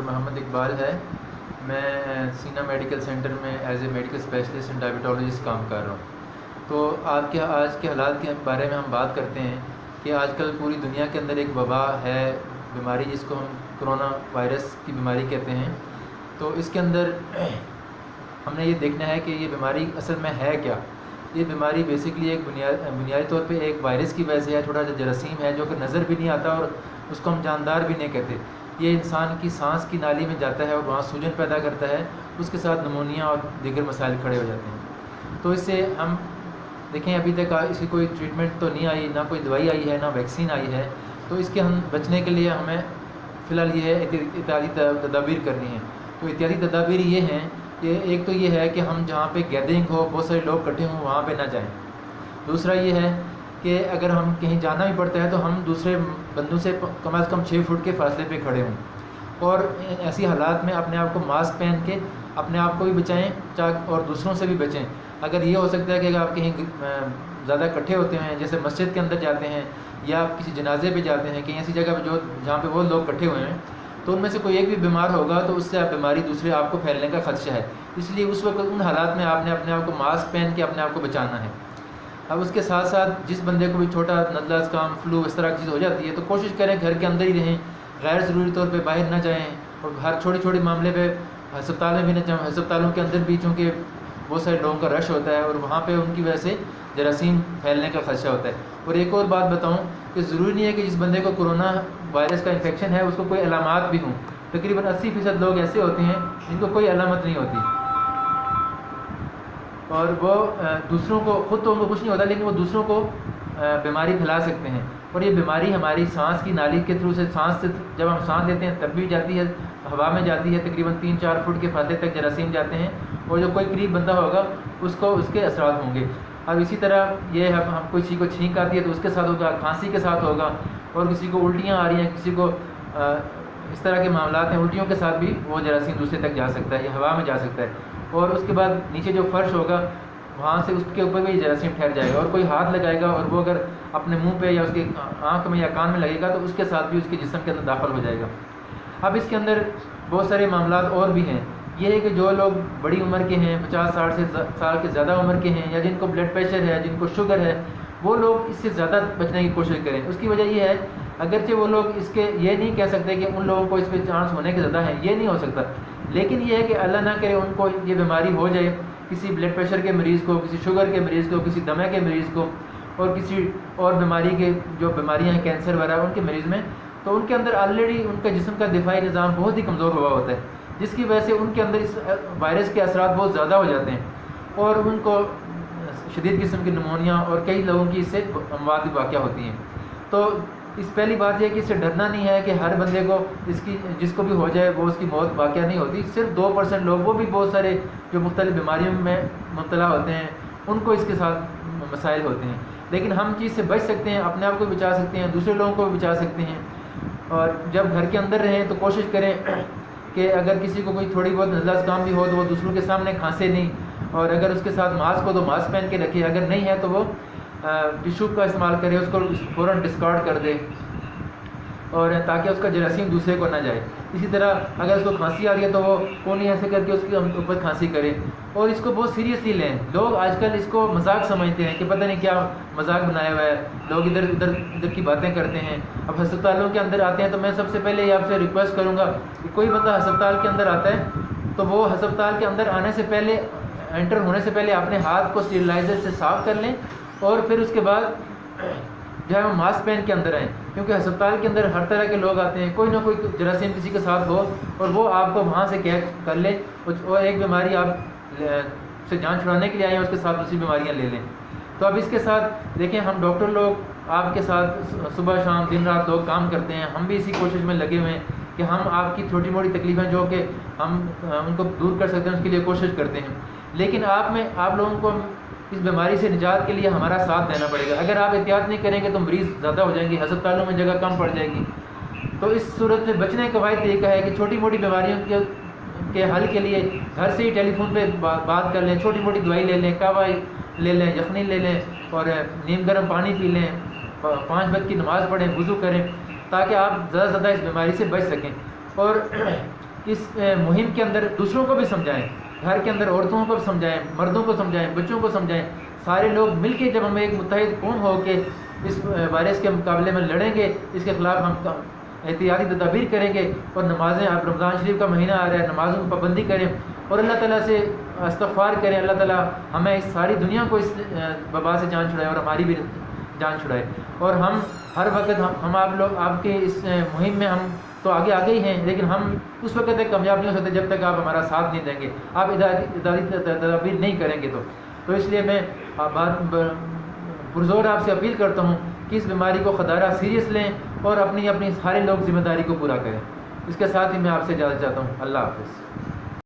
محمد اقبال ہے. میں Sina medical centre میں as a medical specialist and diabetologist کام کر رہا ہوں. تو آج کے حالات کے بارے میں ہم بات کرتے ہیں کہ آج کل پوری دنیا کے اندر ایک وبا ہے, بیماری جس کو ہم کرونا وائرس کی بیماری کہتے ہیں. تو اس کے اندر ہم نے یہ دیکھنا ہے کہ یہ بیماری اصل میں ہے کیا. یہ بیماری بیسکلی ایک بنیادی طور پہ ایک وائرس کی وجہ سے ہے, تھوڑا سا جراثیم ہے جو کہ نظر بھی نہیں آتا اور اس کو ہم جاندار بھی نہیں کہتے. یہ انسان کی سانس کی نالی میں جاتا ہے اور وہاں سوجن پیدا کرتا ہے, اس کے ساتھ نمونیا اور دیگر مسائل کھڑے ہو جاتے ہیں. تو اس سے ہم دیکھیں ابھی تک اس کی کوئی ٹریٹمنٹ تو نہیں آئی, نہ کوئی دوائی آئی ہے, نہ ویکسین آئی ہے. تو اس کے ہم بچنے کے لیے ہمیں فی الحال یہ ہے احتیاطی تدابیر کرنی ہے. تو احتیاطی تدابیر یہ ہیں کہ ایک تو یہ ہے کہ ہم جہاں پہ گیدرنگ ہو, بہت سارے لوگ اکٹھے ہوں, وہاں پہ نہ جائیں. دوسرا یہ ہے کہ اگر ہم کہیں جانا بھی پڑتا ہے تو ہم دوسرے بندوں سے کم از کم 6 فٹ کے فاصلے پہ کھڑے ہوں, اور ایسی حالات میں اپنے آپ کو ماسک پہن کے اپنے آپ کو بھی بچائیں اور دوسروں سے بھی بچیں. اگر یہ ہو سکتا ہے کہ اگر آپ کہیں زیادہ اکٹھے ہوتے ہیں, جیسے مسجد کے اندر جاتے ہیں یا آپ کسی جنازے پہ جاتے ہیں, کہیں ایسی جگہ پہ جہاں پہ وہ لوگ اکٹھے ہوئے ہیں, تو ان میں سے کوئی ایک بھی بیمار ہوگا تو اس سے آپ بیماری دوسرے آپ کو پھیلنے کا خدشہ ہے. اس لیے اس وقت ان حالات میں آپ نے اپنے آپ کو ماسک پہن کے اپنے آپ کو بچانا ہے. اب اس کے ساتھ ساتھ جس بندے کو بھی چھوٹا نزلہ زکام, فلو اس طرح کی چیز ہو جاتی ہے تو کوشش کریں گھر کے اندر ہی رہیں, غیر ضروری طور پہ باہر نہ جائیں, اور ہر چھوٹے معاملے پہ ہسپتال میں بھی نہ جائیں. ہسپتالوں کے اندر بھی چونکہ بہت سارے لوگوں کا رش ہوتا ہے اور وہاں پہ ان کی وجہ سے جراثیم پھیلنے کا خدشہ ہوتا ہے. اور ایک اور بات بتاؤں کہ ضروری نہیں ہے کہ جس بندے کو کرونا وائرس کا انفیکشن ہے اس کو کوئی علامات بھی ہوں. تقریباً 80% لوگ ایسے ہوتے ہیں جن کو کوئی علامت نہیں ہوتی, اور وہ دوسروں کو, خود تو ان کو کچھ نہیں ہوتا لیکن وہ دوسروں کو بیماری پھیلا سکتے ہیں. اور یہ بیماری ہماری سانس کی نالی کے تھرو سے جب ہم سانس لیتے ہیں تب بھی جاتی ہے, ہوا میں جاتی ہے, تقریباً 3-4 فٹ کے فاصلے تک جراثیم جاتے ہیں, اور جو کوئی قریب بندہ ہوگا اس کو اس کے اثرات ہوں گے. اب اسی طرح یہ ہم کسی کو چھینک آتی ہے تو اس کے ساتھ ہوگا, کھانسی کے ساتھ ہوگا, اور کسی کو الٹیاں آ رہی ہیں, کسی کو اس طرح کے معاملات ہیں, الٹیوں کے ساتھ بھی وہ جراثیم دوسرے تک جا سکتا ہے یا ہوا میں جا سکتا ہے. اور اس کے بعد نیچے جو فرش ہوگا وہاں سے اس کے اوپر بھی جراثیم ٹھہر جائے گا, اور کوئی ہاتھ لگائے گا اور وہ اگر اپنے منہ پہ یا اس کے آنکھ میں یا کان میں لگے گا تو اس کے ساتھ بھی اس کے جسم کے اندر داخل ہو جائے گا. اب اس کے اندر بہت سارے معاملات اور بھی ہیں. یہ ہے کہ جو لوگ بڑی عمر کے ہیں, 50-60 سال کے زیادہ عمر کے ہیں, یا جن کو بلڈ پریشر ہے, جن کو شوگر ہے, وہ لوگ اس سے زیادہ بچنے کی کوشش کریں. اس کی وجہ یہ ہے, اگرچہ وہ لوگ اس کے یہ نہیں کہہ سکتے کہ ان لوگوں کو اس پہ چانس ہونے کے زیادہ ہیں, یہ نہیں ہو سکتا, لیکن یہ ہے کہ اللہ نہ کرے ان کو یہ بیماری ہو جائے, کسی بلڈ پریشر کے مریض کو, کسی شوگر کے مریض کو, کسی دمے کے مریض کو, اور کسی اور بیماری کے جو بیماریاں ہیں کینسر وغیرہ ان کے مریض میں, تو ان کے اندر آلریڈی ان کا جسم کا دفاعی نظام بہت ہی کمزور ہوا ہوتا ہے, جس کی وجہ سے ان کے اندر اس وائرس کے اثرات بہت زیادہ ہو جاتے ہیں, اور ان کو شدید قسم کی نمونیا اور کئی لوگوں کی اس سے اموات بھی واقع ہوتی ہیں. تو اس پہلی بات یہ ہے کہ اس سے ڈرنا نہیں ہے کہ ہر بندے کو جس کو بھی ہو جائے وہ اس کی موت واقع نہیں ہوتی. صرف 2% لوگ, وہ بھی بہت سارے جو مختلف بیماریوں میں مبتلا ہوتے ہیں, ان کو اس کے ساتھ مسائل ہوتے ہیں. لیکن ہم چیز سے بچ سکتے ہیں, اپنے آپ کو بچا سکتے ہیں, دوسرے لوگوں کو بھی بچا سکتے ہیں. اور جب گھر کے اندر رہیں تو کوشش کریں کہ اگر کسی کو کوئی تھوڑی بہت نزلہ زکام بھی ہو تو وہ دوسروں کے سامنے کھانسے نہیں, اور اگر اس کے ساتھ ماسک ہو تو ماسک پہن کے رکھے, اگر نہیں ہے تو وہ ٹشو کا استعمال کرے, اس کو فوراً ڈسکارڈ کر دے, اور تاکہ اس کا جراثیم دوسرے کو نہ جائے. اسی طرح اگر اس کو کھانسی آ رہی ہے تو وہ کونی ایسے کر کے اس کے اوپر کھانسی کرے, اور اس کو بہت سیریسلی لیں. لوگ آج کل اس کو مذاق سمجھتے ہیں کہ پتہ نہیں کیا مذاق بنایا ہوا ہے, لوگ ادھر کی باتیں کرتے ہیں. اب ہسپتالوں کے اندر آتے ہیں تو میں سب سے پہلے یہ آپ سے ریکویسٹ کروں گا کہ کوئی بندہ ہسپتال کے اندر آتا ہے تو وہ ہسپتال کے اندر آنے سے پہلے, انٹر ہونے سے پہلے اپنے ہاتھ کو اسٹیریلائزر سے صاف کر لیں, اور پھر اس کے بعد جو ہے وہ ماسک پہن کے اندر آئیں, کیونکہ ہسپتال کے اندر ہر طرح کے لوگ آتے ہیں, کوئی نہ کوئی جراثیم کسی کے ساتھ ہو اور وہ آپ کو وہاں سے کیچ کر لے, اور ایک بیماری آپ سے جان چھڑانے کے لیے آئیں, اس کے ساتھ دوسری بیماریاں لے لیں. تو اب اس کے ساتھ دیکھیں, ہم ڈاکٹر لوگ آپ کے ساتھ صبح شام دن رات لوگ کام کرتے ہیں, ہم بھی اسی کوشش میں لگے ہوئے ہیں کہ ہم آپ کی چھوٹی موٹی تکلیفیں جو کہ ہم ان کو دور کر سکتے ہیں اس کے لیے کوشش کرتے ہیں. لیکن آپ لوگوں کو اس بیماری سے نجات کے لیے ہمارا ساتھ دینا پڑے گا. اگر آپ احتیاط نہیں کریں گے تو مریض زیادہ ہو جائیں گے, ہسپتالوں میں جگہ کم پڑ جائے گی. تو اس صورت میں بچنے کا واحد طریقہ ہے کہ چھوٹی موٹی بیماریوں کے حل کے لیے گھر سے ہی ٹیلی فون پہ بات کر لیں, چھوٹی موٹی دوائی لے لیں, کعوہ لے لیں, یخنی لے لیں, اور نیم گرم پانی پی لیں, 5 وقت کی نماز پڑھیں, وضو کریں, تاکہ آپ زیادہ سے زیادہ اس بیماری سے بچ سکیں. اور اس مہم کے اندر دوسروں کو بھی سمجھائیں، گھر کے اندر عورتوں کو سمجھائیں، مردوں کو سمجھائیں، بچوں کو سمجھائیں، سارے لوگ مل کے جب ہم ایک متحد قوم ہو کے اس وائرس کے مقابلے میں لڑیں گے، اس کے خلاف ہم احتیاطی تدابیر کریں گے، اور نمازیں، اب رمضان شریف کا مہینہ آ رہا ہے، نمازوں کی پابندی کریں اور اللہ تعالیٰ سے استغفار کریں، اللہ تعالیٰ ہمیں اس ساری دنیا کو اس وبا سے جان چھڑائے اور ہماری بھی جان چھڑائے۔ اور ہم ہر وقت ہم آپ لوگ آپ کے اس مہم میں ہم تو آگے ہی ہیں، لیکن ہم اس وقت تک کامیاب نہیں ہو سکتے جب تک آپ ہمارا ساتھ نہیں دیں گے، آپ اداری تدابیر نہیں کریں گے تو اس لیے میں پرزور آپ سے اپیل کرتا ہوں کہ اس بیماری کو خطرہ سیریس لیں اور اپنی سارے لوگ ذمہ داری کو پورا کریں۔ اس کے ساتھ ہی میں آپ سے اجازت چاہتا ہوں۔ اللہ حافظ۔